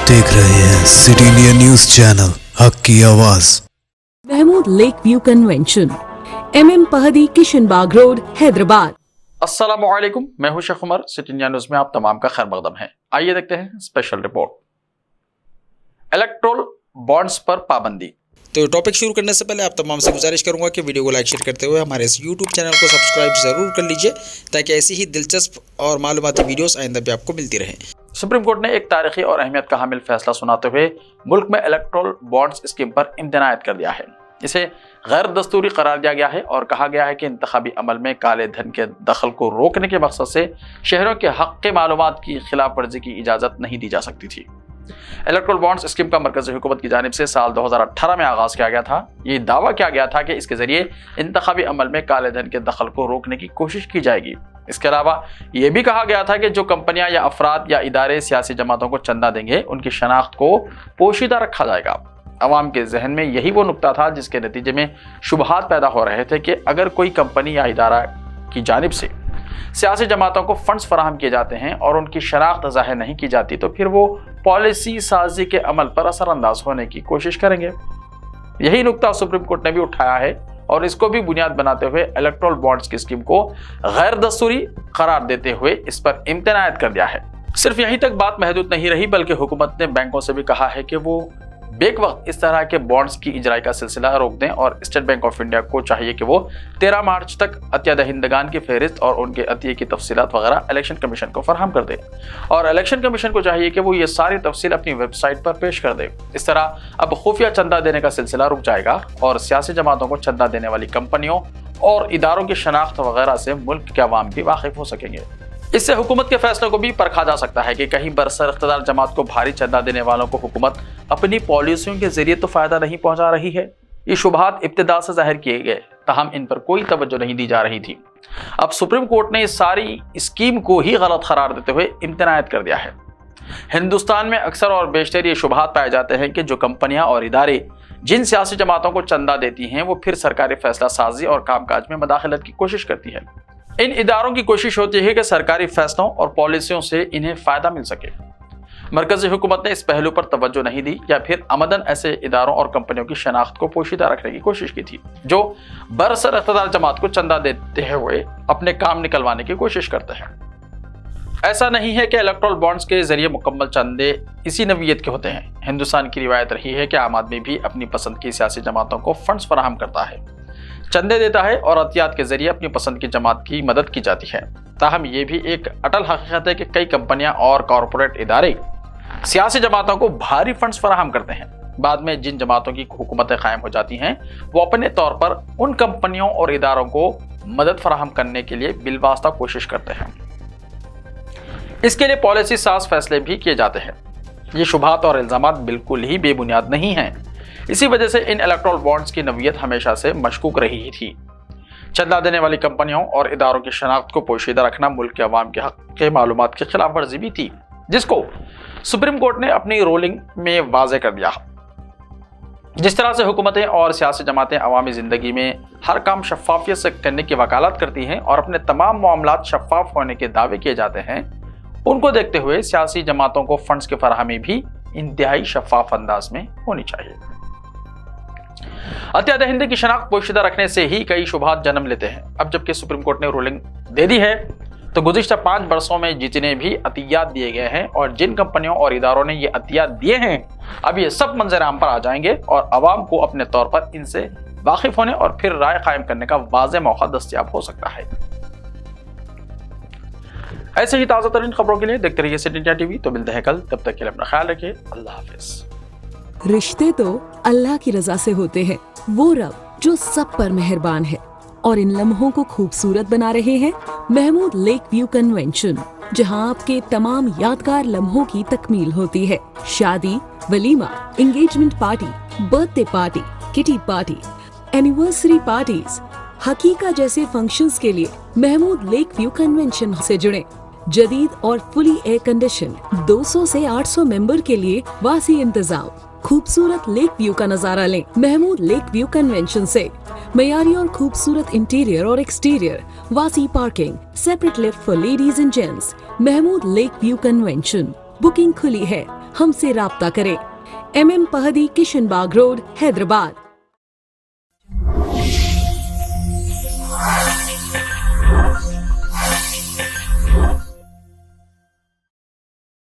देख रहे हैं सिटी इंडिया न्यूज चैनल हक की आवाज। Mahmood lake view convention, MM Pahadi, Kishan Bagh road, Hyderabad. अस्सलामुअलैकुम, मैं हूं Sheikh Umar. City India news में आप तमाम का खैर मकदम है। आइए देखते हैं स्पेशल रिपोर्ट। इलेक्ट्रोल बॉन्ड्स पर पाबंदी। तो टॉपिक शुरू करने से पहले आप तमाम से गुजारिश करूंगा कि वीडियो को लाइक शेयर करते हुए हमारे इस यूट्यूब चैनल को सब्सक्राइब ज़रूर कर लीजिए ताकि ऐसी ही दिलचस्प और मालूमाती वीडियोस आइंदा भी आपको मिलती रहें। सुप्रीम कोर्ट ने एक तारीखी और अहमियत का हामिल फैसला सुनाते हुए मुल्क में इलेक्ट्रोल बॉन्ड्स स्कीम पर इम्तनायत कर दिया है। इसे गैर दस्तूरी करार दिया गया है और कहा गया है कि इंतखाबी अमल में काले धन के दखल को रोकने के मकसद से शहरों के हक के मालूमात की खिलाफ वर्जी की इजाज़त नहीं दी जा सकती थी। इलेक्ट्रोल बॉन्ड्स स्कीम का मरकज़ी हुकूमत की जानिब से साल 2018 में आगाज़ किया गया था। ये दावा किया गया था कि इसके ज़रिए इंतखाबी अमल में काले धन के दखल को रोकने की कोशिश की जाएगी। इसके अलावा ये भी कहा गया था कि जो कंपनियां या अफराद या इदारे सियासी जमातों को चंदा देंगे उनकी शनाख्त को पोशीदा रखा जाएगा। अवाम के जहन में यही वो नुक्ता था जिसके नतीजे में शुबहात पैदा हो रहे थे कि अगर कोई कंपनी या इदारा की जानिब से सियासी जमातों को फंड्स फराहम किए जाते हैं और उनकी शनाख्त ज़ाहिर नहीं की जाती तो फिर वो पॉलिसी साजी के अमल पर असरअंदाज होने की कोशिश करेंगे। यही नुक्ता सुप्रीम कोर्ट ने भी उठाया है और इसको भी बुनियाद बनाते हुए इलेक्ट्रोल बॉन्ड्स की स्कीम को गैर दस्तूरी करार देते हुए इस पर इम्तनायत कर दिया है। सिर्फ यहीं तक बात महदूद नहीं रही बल्कि हुकूमत ने बैंकों से भी कहा है कि वो बेक वक्त इस तरह के बॉन्ड्स की इजराई का सिलसिला रोक दें और स्टेट बैंक ऑफ इंडिया को चाहिए कि वो 13 मार्च तक अतिया दहिंदगान की फहरिस्त और उनके अतिये की तफसीलात वगैरह इलेक्शन कमीशन को फराहम कर दे और इलेक्शन कमीशन को चाहिए कि वो ये सारी तफसील अपनी वेबसाइट पर पेश कर दे। इस तरह अब खुफिया चंदा देने का सिलसिला रुक जाएगा और सियासी जमातों को चंदा देने वाली कंपनियों और इदारों की शनाख्त वगैरह से मुल्क के अवाम भी वाकिफ हो सकेंगे। इससे हुकूमत के फैसलों को भी परखा जा सकता है कि कहीं बरसर इख्तिदार जमात को भारी चंदा देने वालों को हुकूमत अपनी पॉलिसियों के जरिए तो फायदा नहीं पहुंचा रही है। ये शुबहात इब्तिदा से जाहिर किए गए, ताहम इन पर कोई तवज्जो नहीं दी जा रही थी। अब सुप्रीम कोर्ट ने इस सारी स्कीम को ही गलत करार देते हुए इम्तनायत कर दिया है। हिंदुस्तान में अक्सर और बेशतर ये शुबहात पाए जाते हैं कि जो कंपनियां और इदारे जिन सियासी जमातों को चंदा देती हैं वो फिर सरकारी फैसला साजी और कामकाज में मदाखलत की कोशिश करती है। इन इदारों की कोशिश होती है कि सरकारी फैसलों और पॉलिसियों से इन्हें फायदा मिल सके। मरकजी हुकूमत ने इस पहलू पर तवज्जो नहीं दी या फिर अमदन ऐसे इदारों और कंपनियों की शनाख्त को पोशीदा रखने की कोशिश की थी जो बरसर इख्तिदार जमात को चंदा देते हुए अपने काम निकलवाने की कोशिश करते हैं। ऐसा नहीं है कि इलेक्ट्रोल बॉन्ड्स के जरिए मुकम्मल चंदे इसी नवीयत के होते हैं। हिंदुस्तान की रिवायत रही है कि आम आदमी भी अपनी पसंद की सियासी जमातों को फंड्स फराहम करता है, चंदे देता है और अतियात के जरिए अपनी पसंद की जमात की मदद की जाती है। ताहम ये भी एक अटल हकीकत है कि कई कंपनियां और कॉरपोरेट इदारे सियासी जमातों को भारी फंड्स फराहम करते हैं। बाद में जिन जमातों की हुकूमतें कायम हो जाती हैं वो अपने तौर पर उन कंपनियों और इदारों को मदद फराहम करने के लिए बिलवास्ता कोशिश करते हैं। इसके लिए पॉलिसी साज फैसले भी किए जाते हैं। ये शुबहात और इल्जामात बिल्कुल ही बेबुनियाद नहीं हैं। इसी वजह से इन इलेक्ट्रोल बॉन्ड्स की नवीयत हमेशा से मशकूक रही ही थी। चंदा देने वाली कंपनियों और इदारों की शनाख्त को पोशीदा रखना मुल्क के अवाम के हक के मालूमात की खिलाफ वर्जी भी थी, जिसको सुप्रीम कोर्ट ने अपनी रूलिंग में वाज़े कर दिया। जिस तरह से हुकूमतें और सियासी जमातें अवामी ज़िंदगी में हर काम शफाफियत से करने की वकालत करती हैं और अपने तमाम मामलात शफाफ होने के दावे किए जाते हैं, उनको देखते हुए सियासी जमातों को फंड्स की फराहमी भी इंतहाई शफाफ अंदाज में होनी चाहिए। अतिया दहिंदे की शनाख्त पोशीदा रखने से ही कई शुबहात जन्म लेते हैं। अब जबकि सुप्रीम कोर्ट ने रूलिंग दे दी है तो गुज़िश्ता 5 बरसों में जितने भी अतियात दिए गए हैं और जिन कंपनियों और इदारों ने ये अतियात दिए हैं अब ये सब मंजर आम पर आ जाएंगे और अवाम को अपने तौर पर इनसे वाकिफ होने और फिर राय कायम करने का वाज़े मौका दस्तयाब हो सकता है। ऐसे ही ताज़ा तरीन खबरों के लिए देखते रहिए सिटी इंडिया टीवी। तो मिलते हैं कल, तब तक के लिए अपना ख्याल रखिए। अल्लाह हाफिज। रिश्ते तो अल्लाह की रजा से होते हैं, वो रब जो सब पर मेहरबान है और इन लम्हों को खूबसूरत बना रहे हैं महमूद लेक व्यू कन्वेंशन, जहां आपके तमाम यादगार लम्हों की तकमील होती है। शादी, वलीमा, engagement party, birthday party, kitty party, anniversary parties, हकीका जैसे फंक्शंस के लिए महमूद लेक व्यू कन्वेंशन से जुड़ें। जदीद और फुली एयर कंडीशन 200 से 800 मेंबर के लिए वासी इंतजाम, खूबसूरत लेक व्यू का नजारा लें महमूद लेक व्यू कन्वेंशन से। मयारी और खूबसूरत इंटीरियर और एक्सटीरियर, वासी parking, separate lift for ladies and gents. Mahmood lake view convention. Booking खुली है। हमसे राब्ता करें। MM Pahadi, Kishan Bagh road, Hyderabad.